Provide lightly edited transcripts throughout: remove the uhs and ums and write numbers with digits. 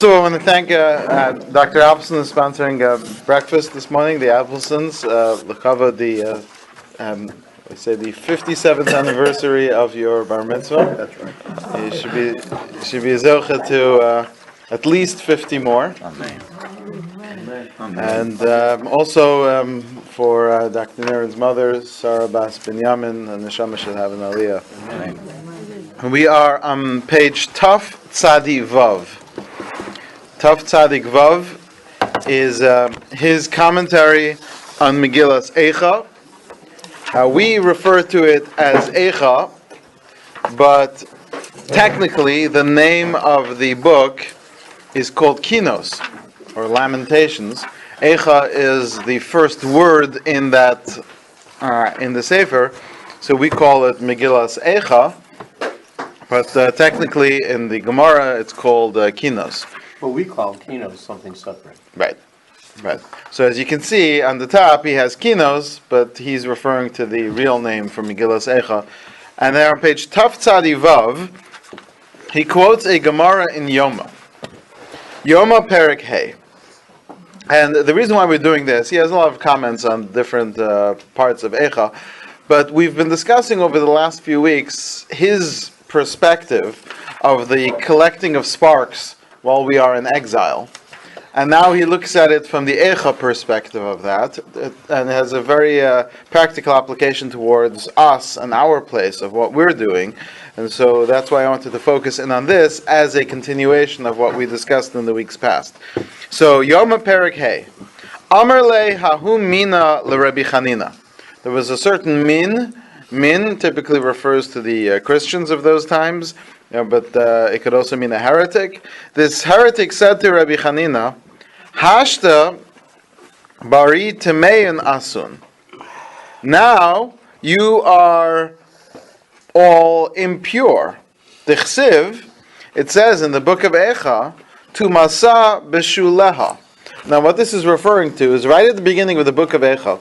So I want to thank Dr. Alpson for sponsoring breakfast this morning. The Alpsons cover the I say the 57th anniversary of your bar mitzvah. That's right. You should be zoche to at least 50 more. Amen. And also for Dr. Niren's mother, Sarah Bas Binyamin, and Neshama should have an aliyah. Amen. We are on page Taf Tzadi Vav. Taf Tzadik Vav is his commentary on Megillas Eicha. We refer to it as Eicha, but technically the name of the book is called Kinos, or Lamentations. Eicha is the first word in that in the Sefer, so we call it Megillas Eicha, but technically in the Gemara it's called Kinos. But we call Kinos something separate. Right. So as you can see on the top, he has Kinos, but he's referring to the real name for Megillas Eicha. And there on page Taf Tzadi Vav, he quotes a Gemara in Yoma. Yoma Perek Hey. And the reason why we're doing this, he has a lot of comments on different parts of Eicha, but we've been discussing over the last few weeks his perspective of the collecting of sparks while we are in exile. And now he looks at it from the Eicha perspective of that, and has a very practical application towards us and our place of what we're doing. And so that's why I wanted to focus in on this as a continuation of what we discussed in the weeks past. So, Yoma Perek Hey. Amar le hahu mina le Rabbi Chanina. There was a certain min. Min typically refers to the Christians of those times, but it could also mean a heretic. This heretic said to Rabbi Chanina, Hashta bari temein asun. Now you are all impure. Tichsiv, it says in the book of Eicha, Tumasa beshuleha. Now what this is referring to is right at the beginning of the book of Eicha,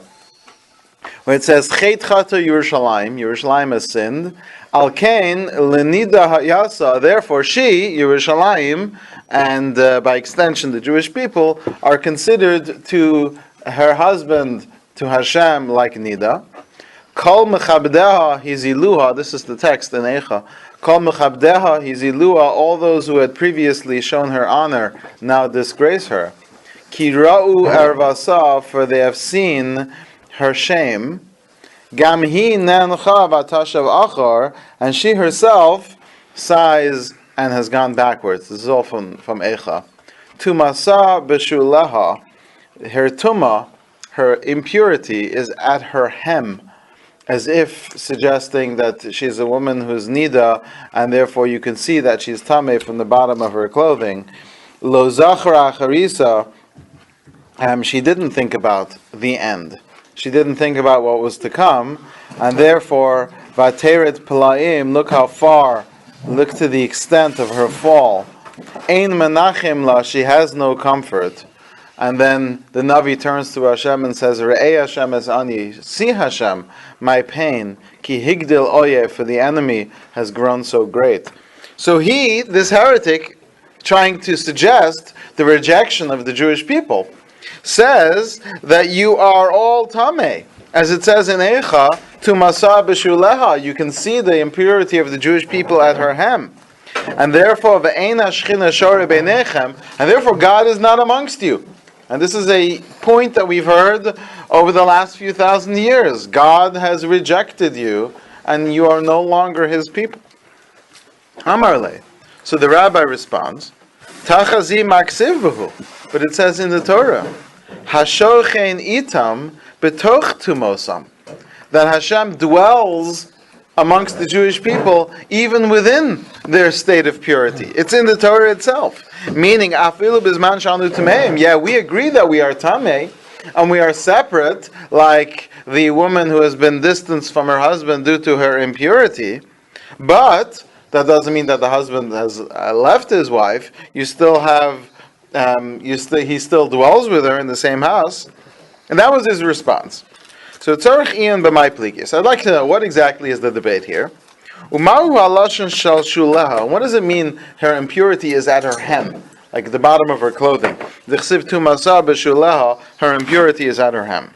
when it says Chet Chata Yerushalayim has sinned, Al Kain Lenida Hayasa, therefore she, Yerushalayim, and by extension the Jewish people, are considered to her husband, to Hashem, like Nida. Kol Mechabdeha Hiziluha, this is the text in Eicha. Kol Mechabdeha Hiziluha, all those who had previously shown her honor now disgrace her. Kira'u Ervasa, for they have seen her shame. Gamhi nancha vatashav achar, and she herself sighs and has gone backwards. This is all from Eicha. Tumasa beshuleha, her tuma, her impurity is at her hem, as if suggesting that she's a woman who's nida, and therefore you can see that she's tameh from the bottom of her clothing. Lo zachra acharisa, she didn't think about the end. She didn't think about what was to come, and therefore, Vateret Pelaim, look to the extent of her fall. Ein Menachem La, she has no comfort. And then the Navi turns to Hashem and says, Re'ei Hashem es ani, see Hashem, my pain, ki higdil oye, for the enemy has grown so great. So he, this heretic, trying to suggest the rejection of the Jewish people, says that you are all tameh. As it says in Eicha, Tumasa beshuleha, you can see the impurity of the Jewish people at her hem. And therefore, Ve'ena shchina shore beinechem, and therefore God is not amongst you. And this is a point that we've heard over the last few thousand years. God has rejected you, and you are no longer His people. Amarle. So the rabbi responds, Tachazi maksiv b'hu, but it says in the Torah, Hashorchein itam betoch tumosam, that Hashem dwells amongst the Jewish people even within their state of purity. It's in the Torah itself, meaning afilu bizman shanu tameim. Yeah, we agree that we are tamei and we are separate, like the woman who has been distanced from her husband due to her impurity, but that doesn't mean that the husband has left his wife. You still have he still dwells with her in the same house. And that was his response. So tzarich ian b'may pligis. I'd like to know what exactly is the debate here. Umahu halashon shal shuleha. What does it mean her impurity is at her hem? like the bottom of her clothing. D'chsiv tumasa b'shuleha, her impurity is at her hem.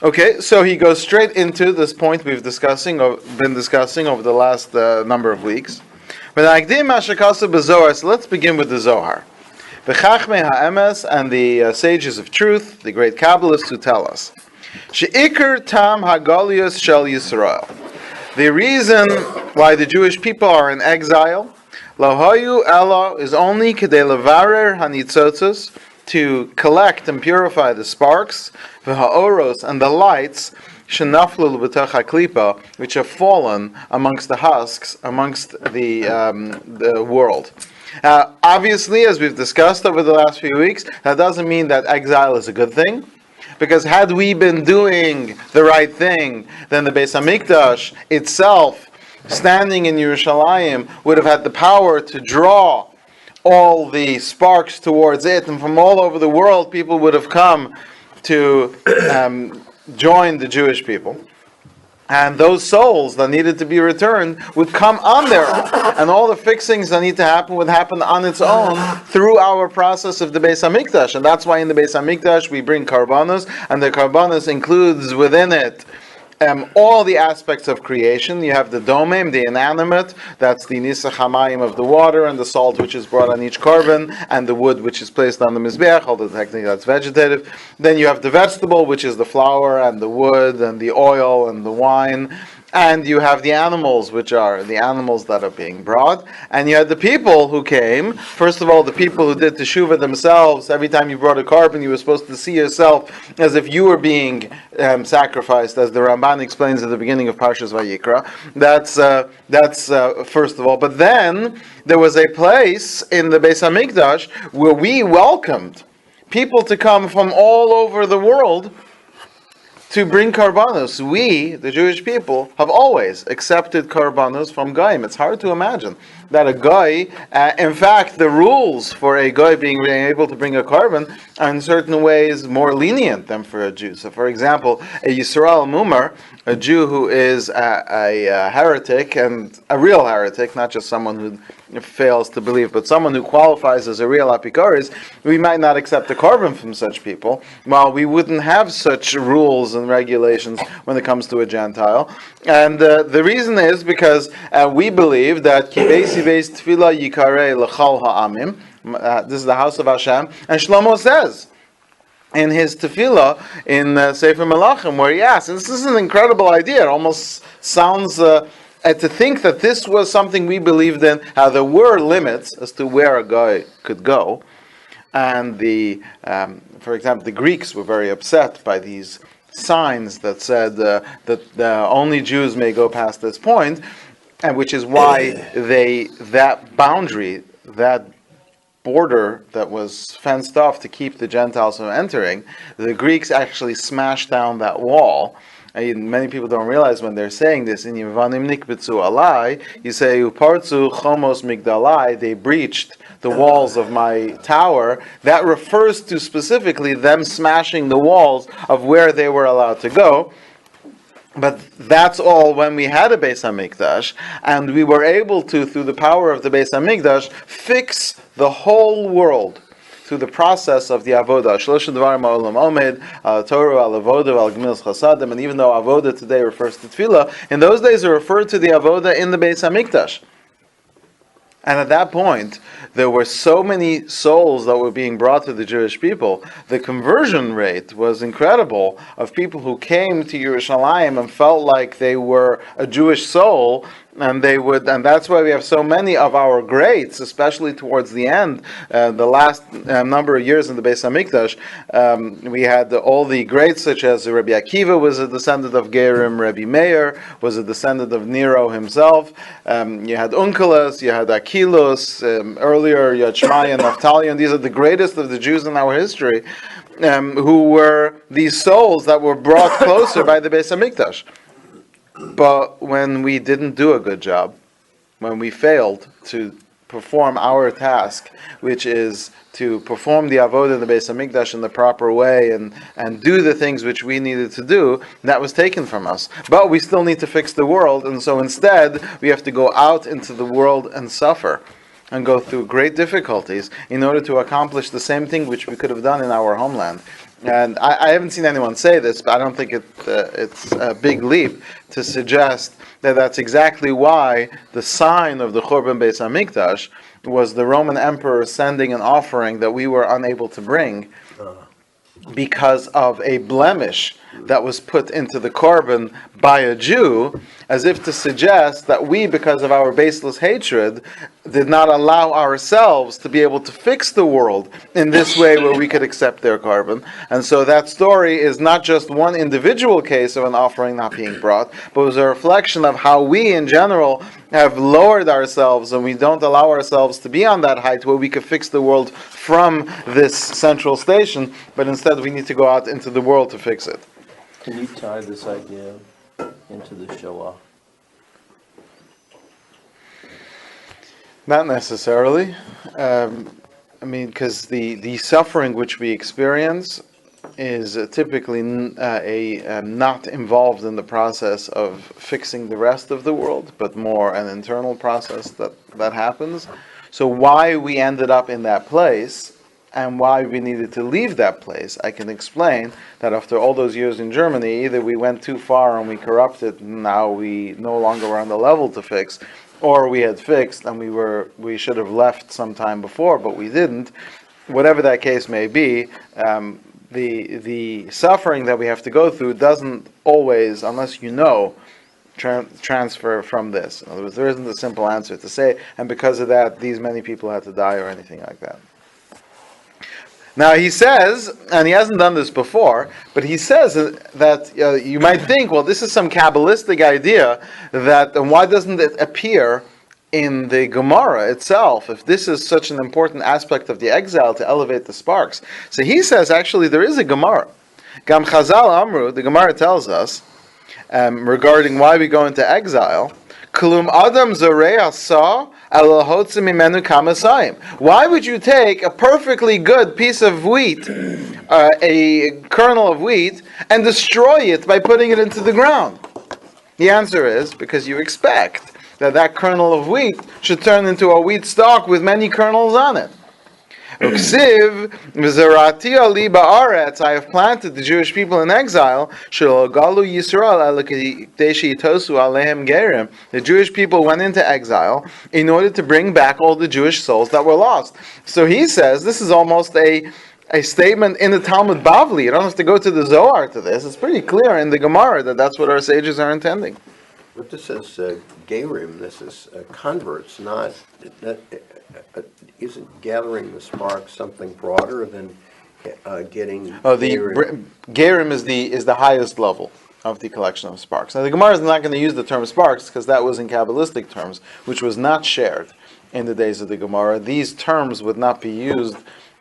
Okay, so he goes straight into this point we've been discussing over the last number of weeks. So let's begin with the Zohar. The Chachmei HaEmes and the sages of truth, the great Kabbalists who tell us, She'ikar tam hagalius shel Yisrael. The reason why the Jewish people are in exile, Lahayu Ella, is only kedei levarer hanitzotzos, to collect and purify the sparks, v'ha'oros, and the lights, shenaflu l'b'tach ha'klipa, which have fallen amongst the husks, amongst the world. Obviously, as we've discussed over the last few weeks, that doesn't mean that exile is a good thing, because had we been doing the right thing, then the Beis Hamikdash itself, standing in Yerushalayim, would have had the power to draw all the sparks towards it, and from all over the world people would have come to join the Jewish people. And those souls that needed to be returned would come on their own. And all the fixings that need to happen would happen on its own through our process of the Beis Hamikdash. And that's why in the Beis Hamikdash we bring karbanos, and the karbanos includes within it all the aspects of creation. You have the domem, the inanimate, that's the nisach hamayim of the water, and the salt which is brought on each carbon, and the wood which is placed on the mizbeach, although technically that's vegetative. Then you have the vegetable, which is the flour, and the wood, and the oil, and the wine. And you have the animals, which are the animals that are being brought. And you had the people who came. First of all, the people who did teshuvah themselves. Every time you brought a carbon, you were supposed to see yourself as if you were being sacrificed, as the Ramban explains at the beginning of Parshas Vayikra. That's first of all. But then there was a place in the Beis Hamikdash where we welcomed people to come from all over the world to bring karbanos. We, the Jewish people, have always accepted karbanos from goyim. It's hard to imagine that a goy, in fact, the rules for a goy being able to bring a carbon are in certain ways more lenient than for a Jew. So, for example, a Yisrael Mumar, a Jew who is a heretic, and a real heretic, not just someone who fails to believe, but someone who qualifies as a real apikaris, we might not accept a carbon from such people, while we wouldn't have such rules and regulations when it comes to a Gentile. And the reason is because we believe that Kibesi Beis Tefillah Yikarei L'chal Ha'amim, this is the house of Hashem, and Shlomo says in his tefillah in Sefer Melachim, where he asks, and this is an incredible idea, it almost sounds to think that this was something we believed in, how there were limits as to where a guy could go. And for example, the Greeks were very upset by these signs that said that only Jews may go past this point, and which is why that boundary, that border that was fenced off to keep the Gentiles from entering, the Greeks actually smashed down that wall. And many people don't realize when they're saying this, in Yevanim nikbetzu alai, you say, Upartzu chomos migdalai, they breached the walls of my tower. That refers to specifically them smashing the walls of where they were allowed to go. But that's all when we had a Beis Hamikdash, and we were able to, through the power of the Beis Hamikdash, fix the whole world through the process of the avoda. Shlosh dvarim ha'olam omed, Torah, al-avoda, al-gemilas chasadim, and even though avoda today refers to tefillah, in those days it referred to the avoda in the Beis Hamikdash. And at that point, there were so many souls that were being brought to the Jewish people. The conversion rate was incredible of people who came to Yerushalayim and felt like they were a Jewish soul, and that's why we have so many of our greats, especially towards the end, the last number of years in the Beis Hamikdash. We had all the greats, such as Rabbi Akiva was a descendant of Gerim, Rabbi Meir was a descendant of Nero himself. You had Unkelos, you had Achilos, earlier you had Shmai and Naphtali, and these are the greatest of the Jews in our history, who were these souls that were brought closer by the Beis Hamikdash. But when we didn't do a good job, when we failed to perform our task, which is to perform the avodah in the Beis Hamikdash in the proper way and do the things which we needed to do, that was taken from us. But we still need to fix the world, and so instead we have to go out into the world and suffer. and go through great difficulties in order to accomplish the same thing which we could have done in our homeland. And I haven't seen anyone say this, but I don't think it's a big leap to suggest that that's exactly why the sign of the Churban Beis Hamikdash was the Roman emperor sending an offering that we were unable to bring because of a blemish that was put into the korban by a Jew, as if to suggest that we, because of our baseless hatred, did not allow ourselves to be able to fix the world in this way where we could accept their korban. And so that story is not just one individual case of an offering not being brought, but was a reflection of how we in general have lowered ourselves, and we don't allow ourselves to be on that height where we could fix the world from this central station, but instead we need to go out into the world to fix it. Can you tie this idea into the Shoah? Not necessarily. Because the suffering which we experience is typically not involved in the process of fixing the rest of the world, but more an internal process that happens. So why we ended up in that place and why we needed to leave that place, I can explain that after all those years in Germany, either we went too far and we corrupted, and now we no longer were on the level to fix, or we had fixed and we should have left some time before, but we didn't. Whatever that case may be, the suffering that we have to go through doesn't always, unless you know, transfer from this. In other words, there isn't a simple answer to say, and because of that, these many people had to die or anything like that. Now he says, and he hasn't done this before, but he says that you might think, well, this is some Kabbalistic idea, and why doesn't it appear in the Gemara itself, if this is such an important aspect of the exile to elevate the sparks? So he says, actually, there is a Gemara. Gam Chazal Amru, the Gemara tells us, regarding why we go into exile, Kulum Adam Zoreah saw why would you take a perfectly good piece of wheat, a kernel of wheat, and destroy it by putting it into the ground? The answer is because you expect that kernel of wheat should turn into a wheat stalk with many kernels on it. I have planted the Jewish people in exile. The Jewish people went into exile in order to bring back all the Jewish souls that were lost. So he says this is almost a statement in the Talmud Bavli. You don't have to go to the Zohar to this. It's pretty clear in the Gemara that that's what our sages are intending. But this is Gerim, this is converts, not... isn't gathering the sparks something broader than getting... Oh, the Gerim is the highest level of the collection of sparks. Now the Gemara is not going to use the term sparks because that was in Kabbalistic terms, which was not shared in the days of the Gemara. These terms would not be used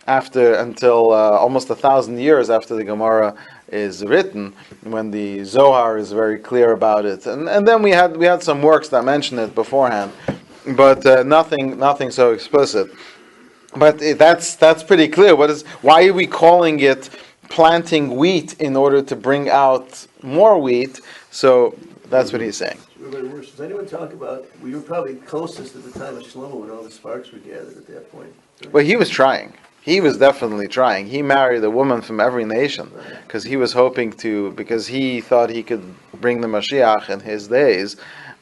until almost 1,000 years after the Gemara is written, when the Zohar is very clear about it. And then we had some works that mentioned it beforehand, but nothing so explicit. But that's pretty clear. Why are we calling it planting wheat in order to bring out more wheat? So that's what he's saying. Does anyone talk about, we were probably closest at the time of Shlomo when all the sparks were gathered at that point. Well, he was trying. He was definitely trying. He married a woman from every nation because he was hoping to, because he thought he could bring the Mashiach in his days.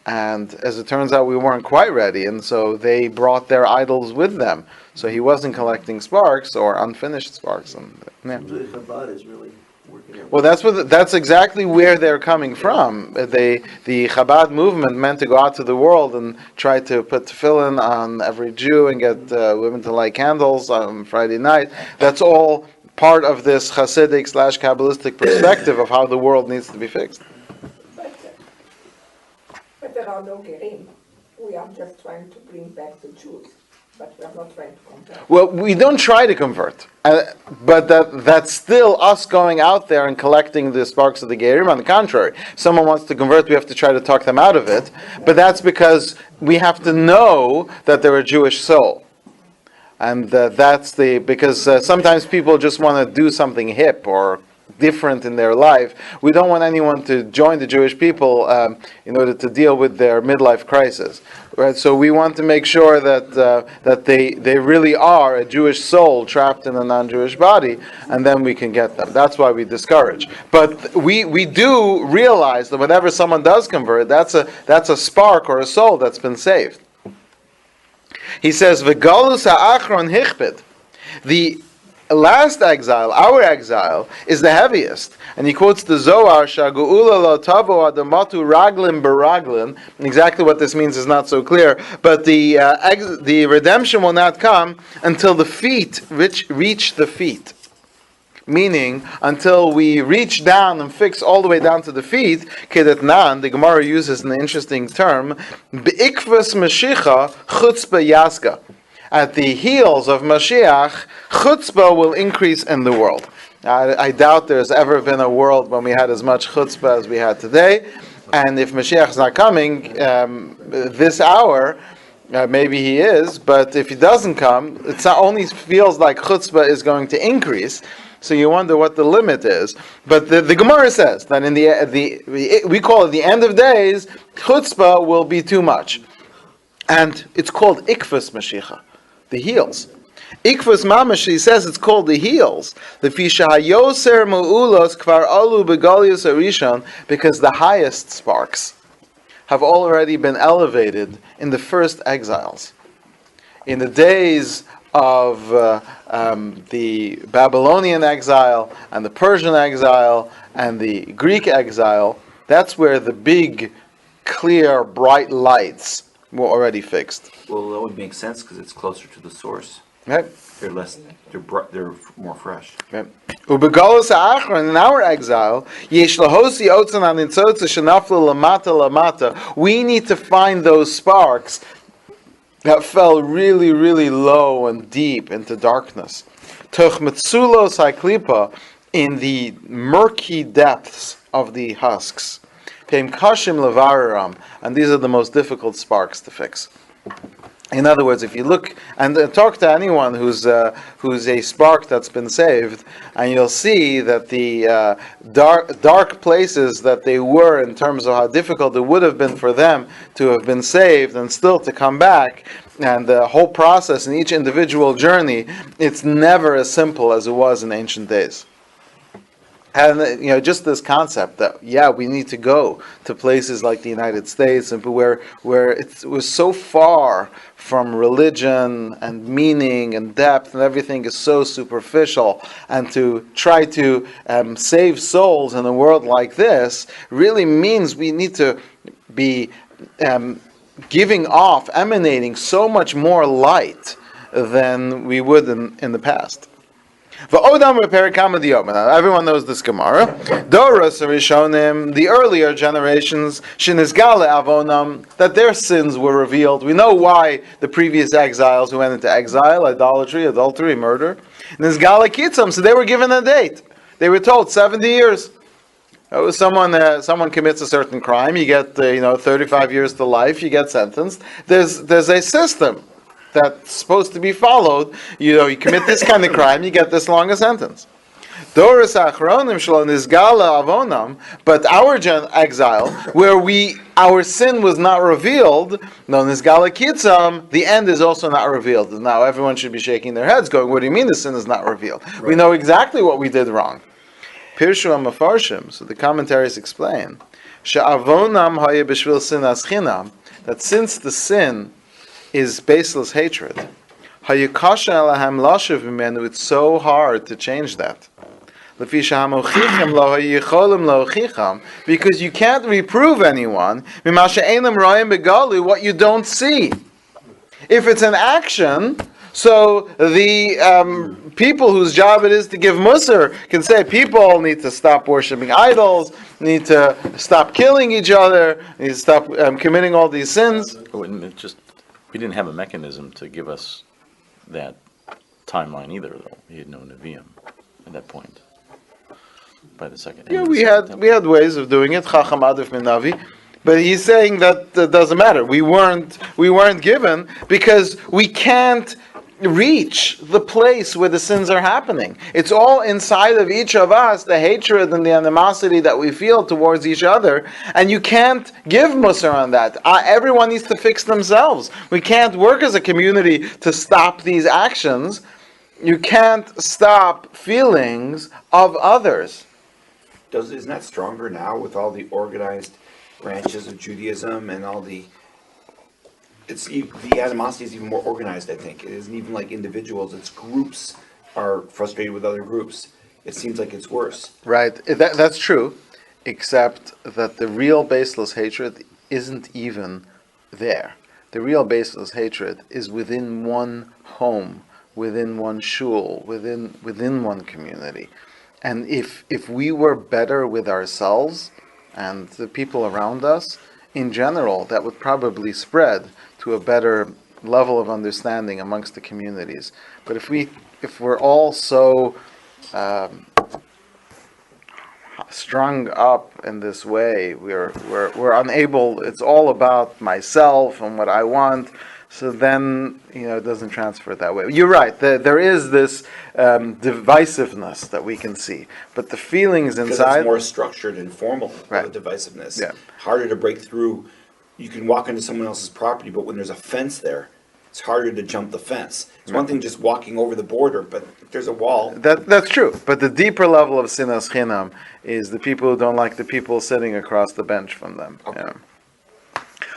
And as it turns out, we weren't quite ready, and so they brought their idols with them. So he wasn't collecting sparks or unfinished sparks. And yeah. Chabad is really working out. Well, that's exactly where they're coming from. The Chabad movement meant to go out to the world and try to put tefillin on every Jew and get women to light candles on Friday night. That's all part of this Hasidic / Kabbalistic perspective of how the world needs to be fixed. But there are no Gerim. We are just trying to bring back the Jews, but we are not trying to convert. Well, we don't try to convert, but that's still us going out there and collecting the sparks of the Gerim. On the contrary, if someone wants to convert, we have to try to talk them out of it, but that's because we have to know that they're a Jewish soul. And because sometimes people just want to do something hip or different in their life. We don't want anyone to join the Jewish people in order to deal with their midlife crisis. Right? So we want to make sure that they really are a Jewish soul trapped in a non-Jewish body, and then we can get them. That's why we discourage. But we do realize that whenever someone does convert, that's a spark or a soul that's been saved. He says, "V'galus ha'achron hichpid." The last exile, our exile, is the heaviest. And he quotes the Zohar, "Shagu'ula lo tavo adamatu raglim baraglin." Exactly what this means is not so clear, but the redemption will not come until the feet reach the feet. Meaning, until we reach down and fix all the way down to the feet, kedetnan, the Gemara uses an interesting term, be'ikvas mashicha chutzpah yaska. At the heels of Mashiach, chutzpah will increase in the world. I doubt there's ever been a world when we had as much chutzpah as we had today. And if Mashiach is not coming this hour, maybe he is, but if he doesn't come, it only feels like chutzpah is going to increase. So you wonder what the limit is. But the Gemara says that in we call it the end of days, chutzpah will be too much. And it's called ikvus Mashiach, the heels. Ikvus mamash, he says it's called the heels. The fisha hayoser mu'ulos kvar alu begalius arishon, because the highest sparks have already been elevated in the first exiles. In the days of the Babylonian exile and the Persian exile and the Greek exile, that's where the big, clear, bright lights were already fixed. Well, that would make sense because it's closer to the source. Right? They're more fresh. Ubegalus ha'achron, in our exile, yesh lahosi otzan hanitzotza shenaflu lamata lamata. We need to find those sparks that fell really, really low and deep into darkness. Toch metzulos ha'klipa, in the murky depths of the husks. Peim kashim levararam, and these are the most difficult sparks to fix. In other words, if you look and talk to anyone who's a spark that's been saved, and you'll see that the dark places that they were in terms of how difficult it would have been for them to have been saved and still to come back, and the whole process in each individual journey, it's never as simple as it was in ancient days. And just this concept that we need to go to places like the United States and where it was so far from religion and meaning and depth and everything is so superficial, and to try to save souls in a world like this really means we need to be emanating so much more light than we would in the past. Everyone knows this Gemara. Doros Rishonim, the earlier generations, Shinizgale Avonam, that their sins were revealed. We know why the previous exiles who went into exile, idolatry, adultery, murder. Nizgale Kitzam, so they were given a date. They were told 70 years. Someone commits a certain crime, you get 35 years to life, you get sentenced. There's a system that's supposed to be followed. You commit this kind of crime, you get this long a sentence. Doris achronim shelo nizgala avonam, but our exile, where our sin was not revealed, no nizgala kitzam, the end is also not revealed. And now everyone should be shaking their heads, going, "What do you mean the sin is not revealed? Right. We know exactly what we did wrong." Pirshu Mafarshim, so the commentaries explain, she'avonam haya b'shvil sinas chinam, that since the sin is baseless hatred, it's so hard to change that. Because you can't reprove anyone what you don't see. If it's an action, so the people whose job it is to give musar can say people need to stop worshipping idols, need to stop killing each other, need to stop committing all these sins. We didn't have a mechanism to give us that timeline either, though. He had no Nevi'im at that point. By the second. Yeah, we had ways of doing it. Chacham Adif min Navi, but he's saying that doesn't matter. We weren't given because we can't reach the place where the sins are happening. It's all inside of each of us, the hatred and the animosity that we feel towards each other, and you can't give Musar on that. Everyone needs to fix themselves. We can't work as a community to stop these actions. You can't stop feelings of others. Isn't that stronger now with all the organized branches of Judaism and all the animosity is even more organized, I think. It isn't even like individuals, it's groups are frustrated with other groups. It seems like it's worse. Right, that's true, except that the real baseless hatred isn't even there. The real baseless hatred is within one home, within one shul, within one community. And if we were better with ourselves and the people around us, in general, that would probably spread to a better level of understanding amongst the communities. But if we're all so strung up in this way, we're unable. It's all about myself and what I want. So then, it doesn't transfer that way. You're right. There is this divisiveness that we can see, but the feelings Because inside it's more structured and formal, Right. the divisiveness. Yeah. Harder to break through. You can walk into someone else's property, but when there's a fence there, it's harder to jump the fence. It's one thing just walking over the border, but if there's a wall, That's true. But the deeper level of sinas chinam is the people who don't like the people sitting across the bench from them. Okay. Yeah.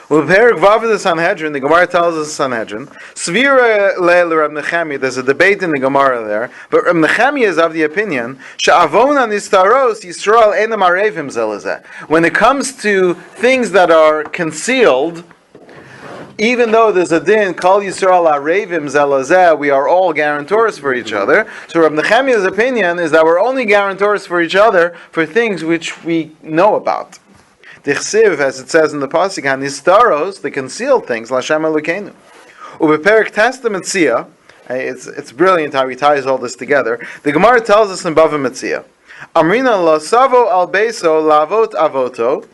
Well, Perik Vav of the Sanhedrin, the Gemara tells us Sanhedrin. Svira leil Reb Nechemia. There's a debate in the Gemara there, but Reb Nechemia is of the opinion she'avona nistaros Yisrael enam arevim zelazeh. When it comes to things that are concealed, even though there's a din, Kol Yisrael arevim zelazeh, we are all guarantors for each other. So Reb Nechemia's opinion is that we're only guarantors for each other for things which we know about. Dichsiv, as it says in the pasuk, hanistaros, the concealed things, Lashem Elokeinu. Ubeperik Testa Metzia, it's brilliant how he ties all this together. The Gemara tells us in Bava Metzia, Amrina lo savo al beso lavot avoto,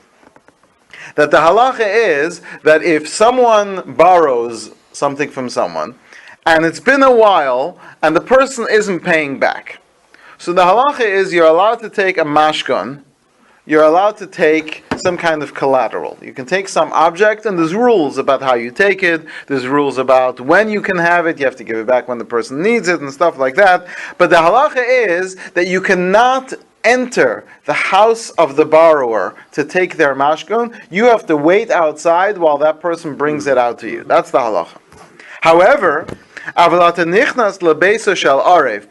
that the halacha is that if someone borrows something from someone, and it's been a while, and the person isn't paying back, so the halacha is you're allowed to take a mashkon, you're allowed to take some kind of collateral. You can take some object, and there's rules about how you take it. There's rules about when you can have it. You have to give it back when the person needs it and stuff like that. But the halacha is that you cannot enter the house of the borrower to take their mashkon. You have to wait outside while that person brings it out to you. That's the halacha. However, but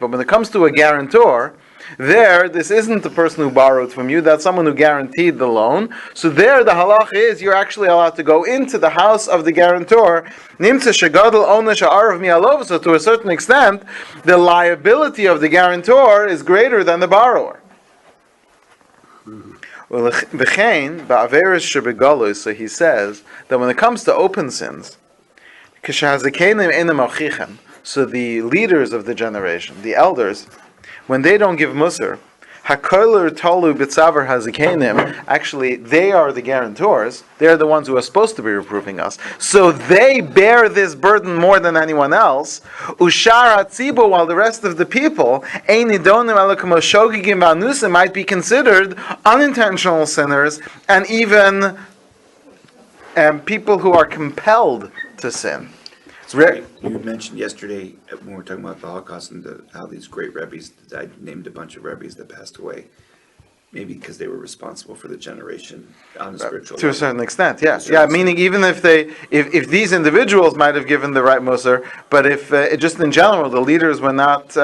when it comes to a guarantor, this isn't the person who borrowed from you, that's someone who guaranteed the loan. So there the halacha is you're actually allowed to go into the house of the guarantor. So to a certain extent, the liability of the guarantor is greater than the borrower. So he says that when it comes to open sins, so the leaders of the generation, the elders, when they don't give musar, actually they are the guarantors, they're the ones who are supposed to be reproving us. So they bear this burden more than anyone else. While the rest of the people might be considered unintentional sinners and even people who are compelled to sin. you mentioned yesterday when we were talking about the Holocaust and how these great rebbes, I named a bunch of rebbes that passed away, maybe because they were responsible for the generation on a spiritual to a level. certain extent, yes. Yeah, meaning even if these individuals might have given the right musar, but if just in general the leaders were not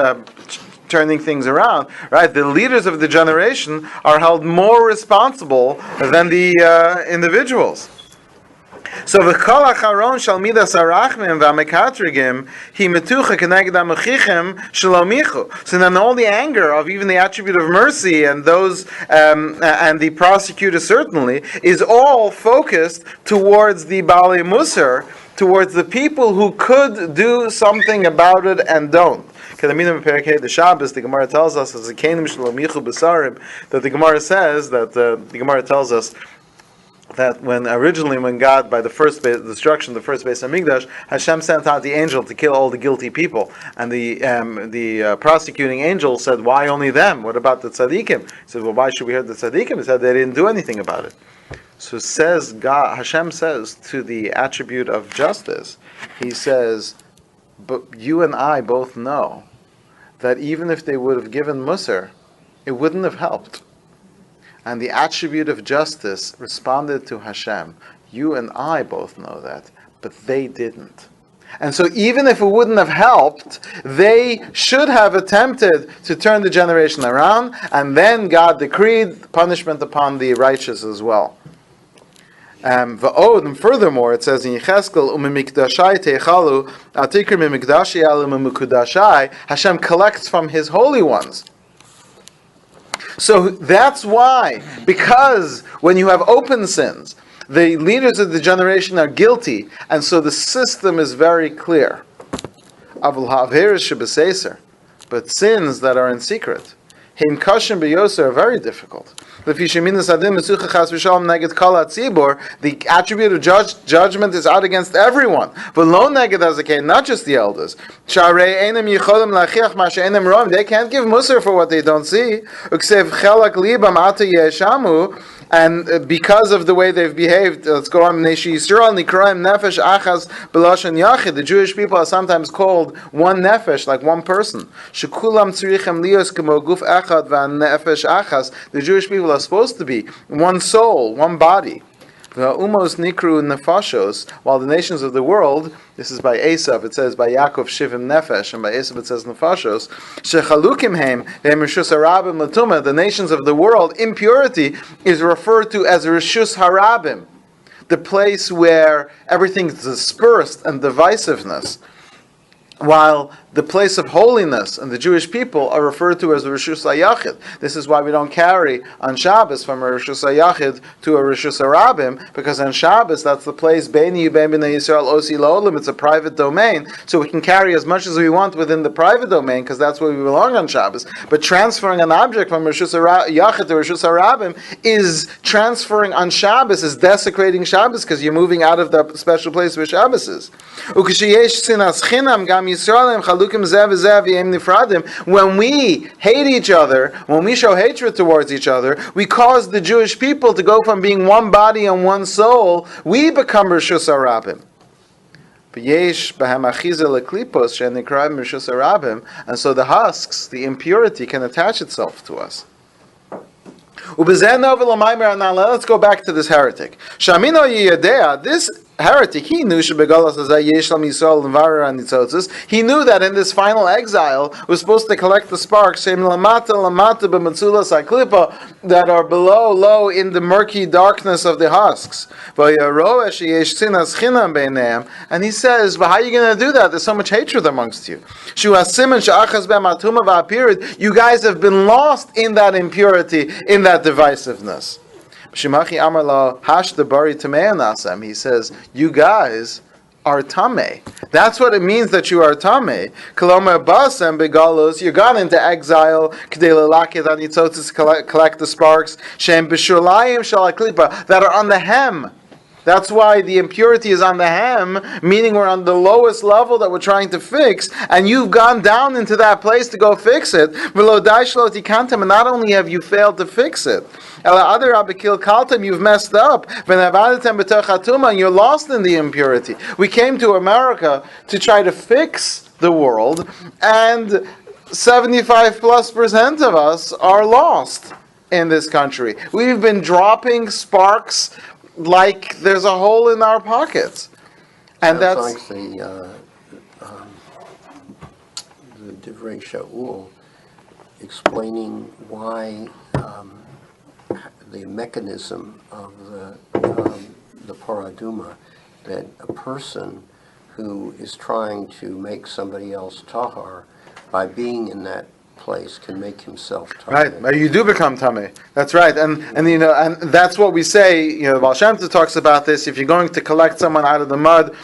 turning things around, right? The leaders of the generation are held more responsible than the individuals. So v'kol acharon shal midas harachmim v'amekatrigim hi metucha keneged hamechichim shelo michu. So then all the anger of even the attribute of mercy and those and the prosecutor certainly is all focused towards the Baalei Musar, towards the people who could do something about it and don't. The Shabbos, the Gemara tells us as a kenim shelo michu b'sarim, that the Gemara says that the Gemara tells us that when God, by the first destruction of the first base of Mikdash, Hashem sent out the angel to kill all the guilty people, and the prosecuting angel said, "Why only them? What about the tzaddikim?" He said, "Well, why should we hurt the tzaddikim?" He said, "They didn't do anything about it." So says God, Hashem says to the attribute of justice, He says, "But you and I both know that even if they would have given Musar, it wouldn't have helped." And the attribute of justice responded to Hashem, "You and I both know that, but they didn't." And so even if it wouldn't have helped, they should have attempted to turn the generation around, and then God decreed punishment upon the righteous as well. And furthermore, it says in Yecheskel, Hashem collects from His holy ones. So that's why, because when you have open sins, the leaders of the generation are guilty, and so the system is very clear. But sins that are in secret, are very difficult. The attribute of judgment is out against everyone. But not just the elders. They can't give musar for what they don't see. And because of the way they've behaved, let's go on. The Jewish people are sometimes called one nefesh, like one person. The Jewish people are supposed to be one soul, one body. Umos nikru nefashos, while the nations of the world, this is by Esav, it says by Yaakov shivim nefesh, and by Esav it says nefashos, shechalukim heim rishus harabim latuma, the nations of the world, impurity is referred to as rishus harabim, the place where everything is dispersed and divisiveness, while the place of holiness and the Jewish people are referred to as the Rishus HaYachid. This is why we don't carry on Shabbos from a Rishus HaYachid to a Rishus HaRabim, because on Shabbos that's the place, Beini Ubein B'nai Yisrael Osi L'Olam, it's a private domain, so we can carry as much as we want within the private domain, because that's where we belong on Shabbos. But transferring an object from Rishus HaYachid to Rishus HaRabim is transferring on Shabbos, is desecrating Shabbos, because you're moving out of the special place where Shabbos is. When we hate each other, when we show hatred towards each other, we cause the Jewish people to go from being one body and one soul, we become Rishus HaRabim. And so the husks, the impurity, can attach itself to us. Now let's go back to this heretic. This heretic, he knew he knew that in this final exile was supposed to collect the sparks that are below, low in the murky darkness of the husks. And he says, "But how are you going to do that? There's so much hatred amongst you. You guys have been lost in that impurity, in that divisiveness." He says, "You guys are tameh. That's what it means that you are tameh. You're gone into exile to collect the sparks that are on the hem." That's why the impurity is on the hem, meaning we're on the lowest level that we're trying to fix, and you've gone down into that place to go fix it. And not only have you failed to fix it, you've messed up, and you're lost in the impurity. We came to America to try to fix the world, and 75+% of us are lost in this country. We've been dropping sparks like there's a hole in our pockets, and that's like the Divrei Shaul explaining why the mechanism of the paraduma, that a person who is trying to make somebody else tahar by being in that place can make himself tameh. Right, you do become tameh. That's right, and that's what we say. Baal Shem Tov talks about this. If you're going to collect someone out of the mud,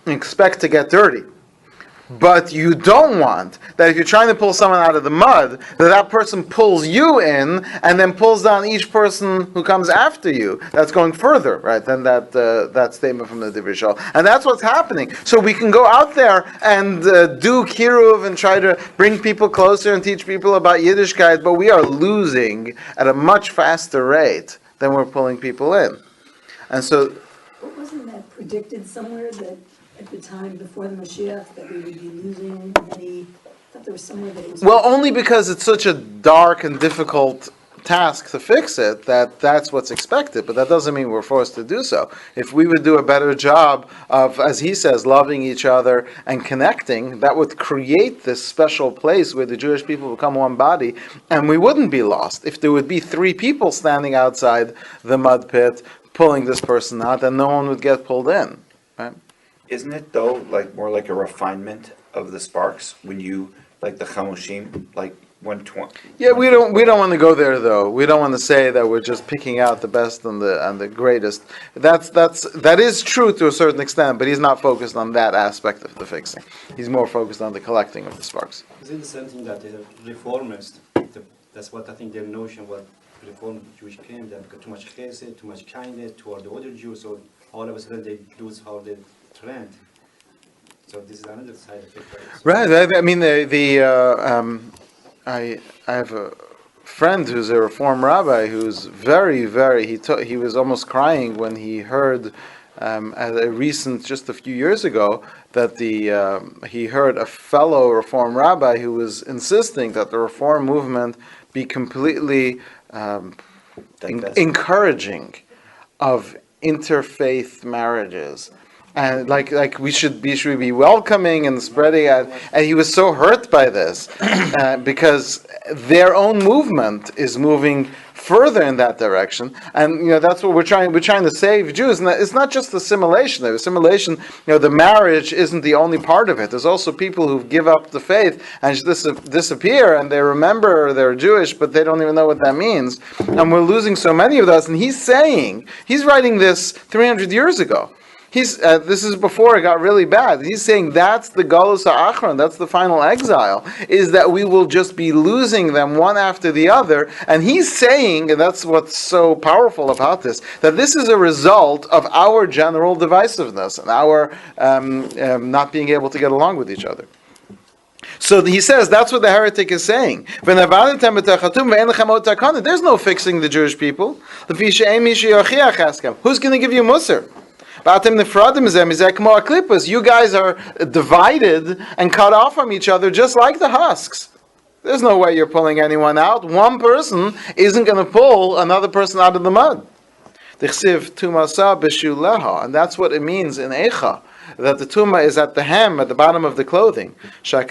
expect to get dirty. But you don't want that if you're trying to pull someone out of the mud, that person pulls you in and then pulls down each person who comes after you. That's going further, right, than that statement from the Divrei. And that's what's happening. So we can go out there and do kiruv and try to bring people closer and teach people about Yiddishkeit, but we are losing at a much faster rate than we're pulling people in. And so... But wasn't that predicted somewhere that at the time before the Mashiach that we would be losing many? I thought there was somewhere that it was. Well, only because it's such a dark and difficult task to fix it, that's what's expected, but that doesn't mean we're forced to do so. If we would do a better job of, as he says, loving each other and connecting, that would create this special place where the Jewish people become one body, and we wouldn't be lost. If there would be 3 people standing outside the mud pit pulling this person out, then no one would get pulled in, right? Isn't it though, like more like a refinement of the sparks when you, like the chamushim, like 120? Yeah, we don't want to go there though. We don't want to say that we're just picking out the best and the greatest. That is true to a certain extent, but he's not focused on that aspect of the fixing. He's more focused on the collecting of the sparks. Is it the same thing that the reformers, that's what I think their notion what reform Jewish came, that got too much chesed, too much kindness toward the other Jews, so all of a sudden they lose how they trend. So this is another side effect. Right. I mean, I have a friend who's a Reform rabbi who's very, very. He was almost crying when he heard at a recent, just a few years ago, that he heard a fellow Reform rabbi who was insisting that the Reform movement be completely encouraging of interfaith marriages. And like we should be welcoming and spreading it. And he was so hurt by this because their own movement is moving further in that direction. And that's what we're trying to save Jews. And it's not just assimilation. The assimilation, the marriage isn't the only part of it. There's also people who give up the faith and just disappear, and they remember they're Jewish, but they don't even know what that means. And we're losing so many of those. And he's writing this 300 years ago. This is before it got really bad. He's saying that's the Galus HaAchron, that's the final exile, is that we will just be losing them one after the other. And he's saying, and that's what's so powerful about this, that this is a result of our general divisiveness and our not being able to get along with each other. So he says that's what the heretic is saying. There's no fixing the Jewish people. Who's going to give you Musar? You guys are divided and cut off from each other just like the husks. There's no way you're pulling anyone out. One person isn't going to pull another person out of the mud. And that's what it means in Eicha, that the tumah is at the hem, at the bottom of the clothing. That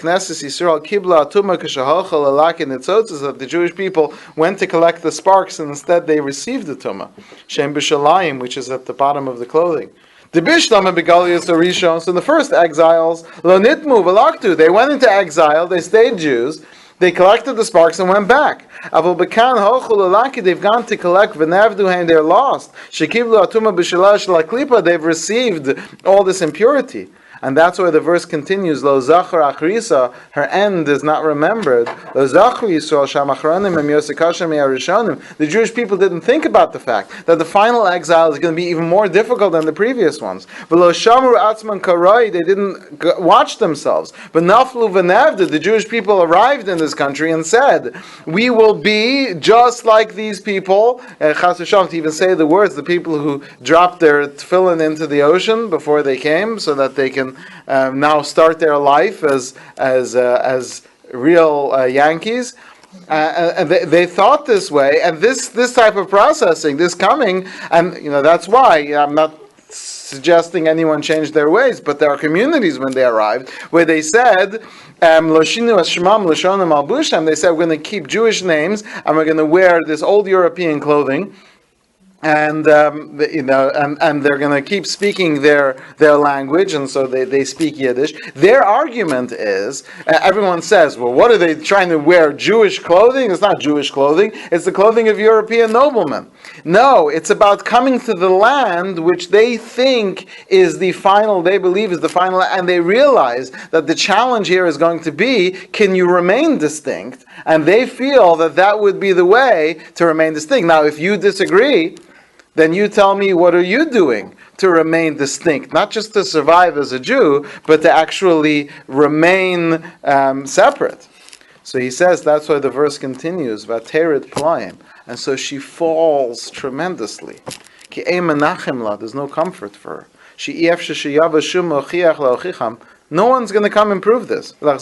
the Jewish people went to collect the sparks and instead they received the tumah. Shem b'shalayim, which is at the bottom of the clothing. The Bishlam and Begalius Arishon, so the first exiles, Lo Nitmu Velaktu, they went into exile, they stayed Jews, they collected the sparks and went back. Avol Bekan Hochul Alaki, they've gone to collect Venavdu and they're lost. Shekivlu Atuma B'Shalash Laklipa, they've received all this impurity. And that's why the verse continues, Lo Zachar Achrisa, her end is not remembered. Lo Zachar Yisrael Shamachronim Em Yosekashem Yarishonim. The Jewish people didn't think about the fact that the final exile is going to be even more difficult than the previous ones. But Lo Shamru Atzman Karoi, they didn't watch themselves. But Naflu Venavda, the Jewish people arrived in this country and said, we will be just like these people. Chas v'shalom, to even say the words, the people who dropped their tefillin into the ocean before they came, so that they can now start their life as real Yankees. And they thought this way, and this type of processing, this coming, and that's why I'm not suggesting anyone change their ways, but there are communities when they arrived where they said, Loshinu Hashemam Loshonim Albusham, they said we're going to keep Jewish names and we're going to wear this old European clothing. and and they're going to keep speaking their language, and so they speak Yiddish. Their argument is, everyone says, well, what are they trying to wear? Jewish clothing? It's not Jewish clothing. It's the clothing of European noblemen. No, it's about coming to the land which they think is the final, they believe is the final, and they realize that the challenge here is going to be, can you remain distinct? And they feel that would be the way to remain distinct. Now, if you disagree, then you tell me, what are you doing to remain distinct? Not just to survive as a Jew, but to actually remain separate. So he says, that's why the verse continues, Vateret Playim. And so she falls tremendously. Ki ein menachem la, there's no comfort for her. No one's going to come and prove this. All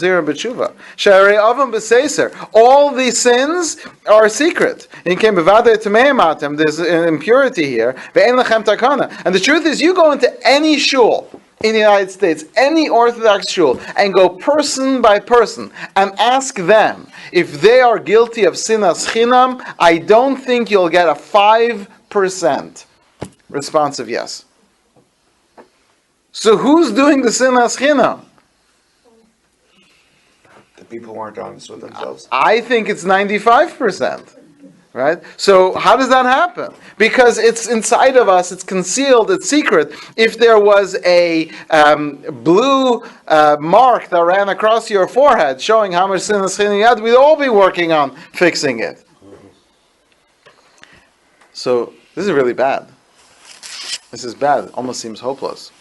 these sins are secret. There's an impurity here. And the truth is, you go into any shul in the United States, any Orthodox shul, and go person by person and ask them if they are guilty of sinas chinam, I don't think you'll get a 5% response of yes. So who's doing the sinas chinam? The people who aren't honest with themselves. I think it's 95%. Right? So how does that happen? Because it's inside of us, it's concealed, it's secret. If there was a blue mark that ran across your forehead showing how much sinas chinam you had, we'd all be working on fixing it. So this is really bad. This is bad. It almost seems hopeless.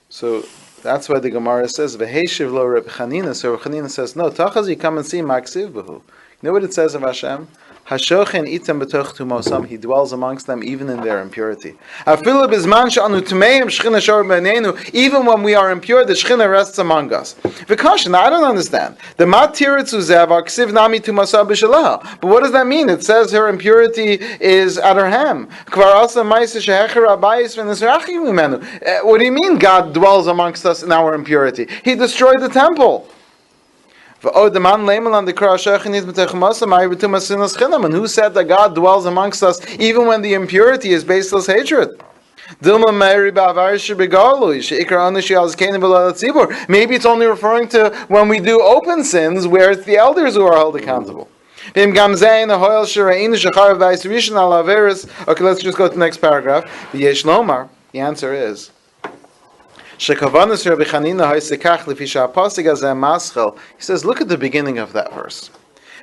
So that's why the Gemara says, "V'heishiv lo Rabbi Chanina." So Rabbi Chanina says, "No, tachaz you come and see maksiv b'hu." You know what it says of Hashem? Hashochen item b'toch tumosam. He dwells amongst them even in their impurity. Afilu b'zman she'anu tumeim shchina shor b'neinu. Even when we are impure, the shchina rests among us. V'kashin, I don't understand. The matiritzu zev aksiv nami tumosam b'shalaha. But what does that mean? It says her impurity is at her hem. Kvar asa ma'isa shehecher abayis v'nisrachim imenu. What do you mean God dwells amongst us in our impurity? He destroyed the temple. And who said that God dwells amongst us even when the impurity is baseless hatred? Maybe it's only referring to when we do open sins where it's the elders who are held accountable. Okay, let's just go to the next paragraph. The answer is, he says, look at the beginning of that verse.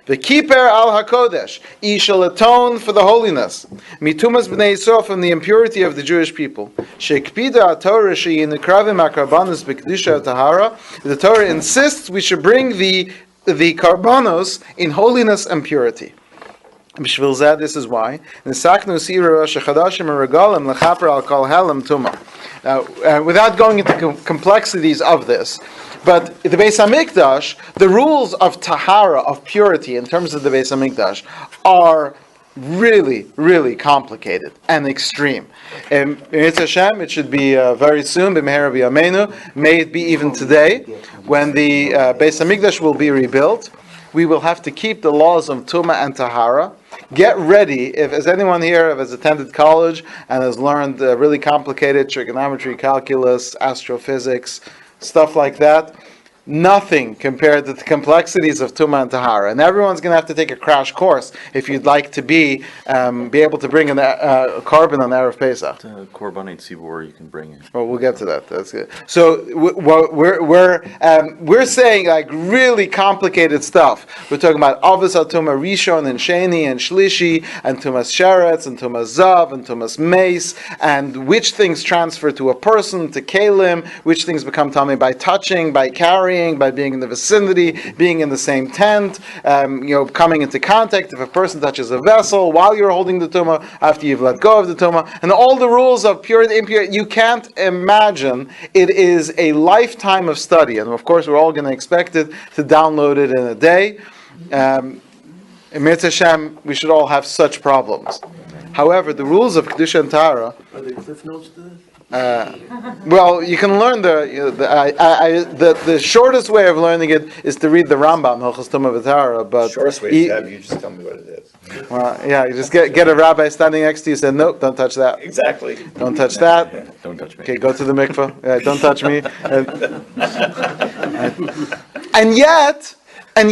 V'kiper al hakodesh, he shall atone for the holiness. Mitumas b'nei Yisrael, from the impurity of the Jewish people. Sheikpida Torah sheyinikravim akarbanos b'kedusha tahara. The Torah insists we should bring the karbanos in holiness and purity. This is why. Now, without going into complexities of this, but the Beis Hamikdash, the rules of tahara, of purity, in terms of the Beis Hamikdash, are really, really complicated and extreme. In Hashem, it should be very soon, b'meher b'yameinu, may it be even today, when the Beis Hamikdash will be rebuilt. We will have to keep the laws of Tumah and Tahara. Get ready, if as anyone here has attended college and has learned really complicated trigonometry, calculus, astrophysics, stuff like that, nothing compared to the complexities of Tumah and Tahara. And everyone's going to have to take a crash course if you'd like to be able to bring a carbon on Erev Pesach. Korbanot Tzibur you can bring in. Well, we'll get to that. That's good. So we're saying like really complicated stuff. We're talking about Avos HaTumah Rishon and Sheni and Shlishi and Tumas Sheretz and Tumas Zav and Tumas Meis, and which things transfer to a person, to Kalim, which things become tummy by touching, by carrying, by being in the vicinity, being in the same tent, coming into contact. If a person touches a vessel while you're holding the tumah, after you've let go of the tumah, and all the rules of purity, impurity, you can't imagine. It is a lifetime of study, and of course we're all going to expect it to download it in a day. In Mitzvah Hashem, we should all have such problems. However, the rules of Kedusha and Tahara. Are there cliff notes to that? Well, you can learn the shortest way of learning it is to read the Rambam, Hilchos Tumah V'Tahara, but Shortest way is to have you just tell me what it is. well, yeah, you just get a rabbi standing next to you, say, nope, don't touch that. Exactly. Don't touch that. Don't touch me. Okay, go to the mikveh. Yeah, don't touch me. And yet, but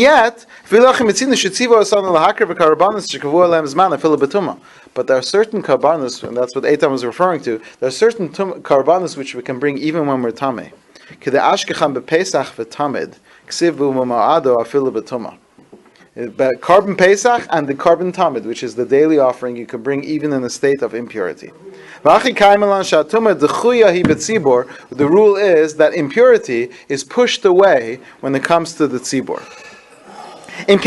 there are certain karbanos, and that's what Eitam was referring to. There are certain karbanos which we can bring even when we're tamei. But carbon Pesach and the carbon Tamid, which is the daily offering, you can bring even in a state of impurity. The rule is that impurity is pushed away when it comes to the tzibor. If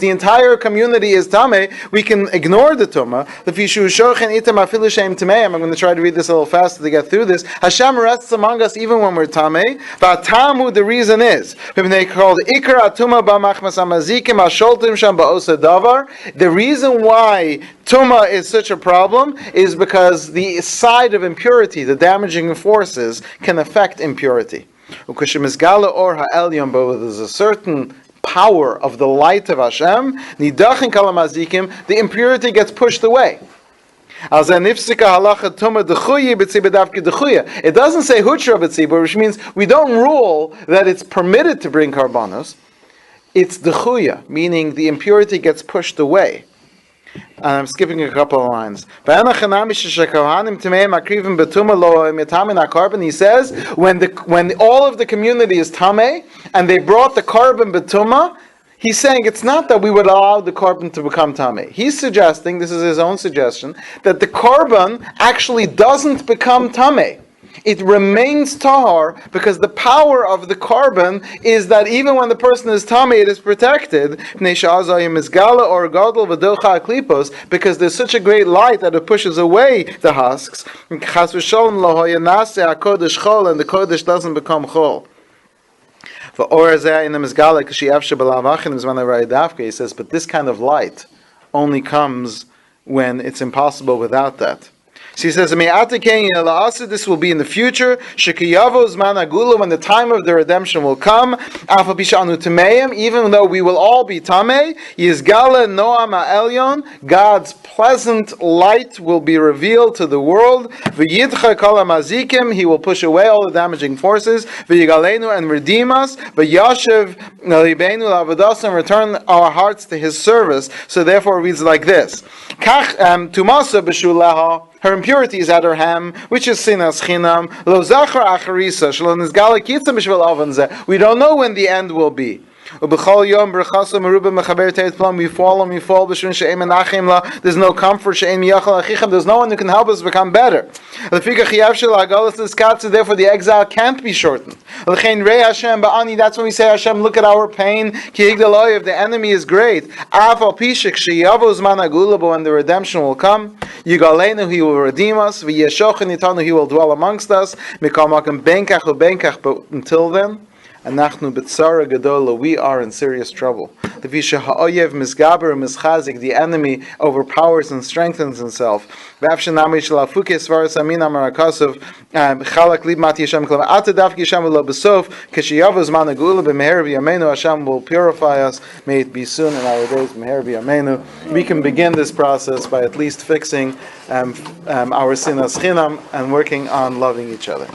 the entire community is tameh, we can ignore the tumah. I'm going to try to read this a little faster to get through this. Hashem rests among us even when we're tameh. The reason is the reason why tumah is such a problem is because the side of impurity, the damaging forces, can affect impurity. But there's a certain power of the light of Hashem, the impurity gets pushed away. It doesn't say hutra b'tzibur, which means we don't rule that it's permitted to bring karbanos. It's dechuya, meaning the impurity gets pushed away. And I'm skipping a couple of lines. He says, when all of the community is tameh, and they brought the carbon betuma, he's saying it's not that we would allow the carbon to become tameh. He's suggesting, this is his own suggestion, that the carbon actually doesn't become tameh. It remains tahar because the power of the carbon is that even when the person is tamei, it is protected because there's such a great light that it pushes away the husks, and the kodesh doesn't become chol. He says, but this kind of light only comes when it's impossible without that. So he says, this will be in the future, when the time of the redemption will come, even though we will all be tamei, God's pleasant light will be revealed to the world, he will push away all the damaging forces, and redeem us, and return our hearts to his service. So therefore it reads like this. Her impurity is at her ham, which is sinas chinam. Lo zachar acharisa shelo nizgala kitzah b'shvel oven zeh. We don't know when the end will be. Ubechol yom berchaso meruba mechaber teit plam. We fall b'shvin she'em enachem la. There's no comfort she'em yachal achichem. There's no one who can help us become better. Lefikach yavshel hagalas l'skatzu. Therefore, the exile can't be shortened. L'chein rei Hashem ba'ani. That's when we say, Hashem, look at our pain. Ki higdaloi. If the enemy is great, af al pishik sheyavo zman hagula. But when the redemption will come, Yigalenu, he will redeem us. V'yeshochin itanu, he will dwell amongst us. Mikal makom benkach ubenkach. But until then, Anachnu b'tzara gadola, we are in serious trouble. The enemy overpowers and strengthens himself. Hashem will purify us. May it be soon in our days. We can begin this process by at least fixing our sinas chinam and working on loving each other.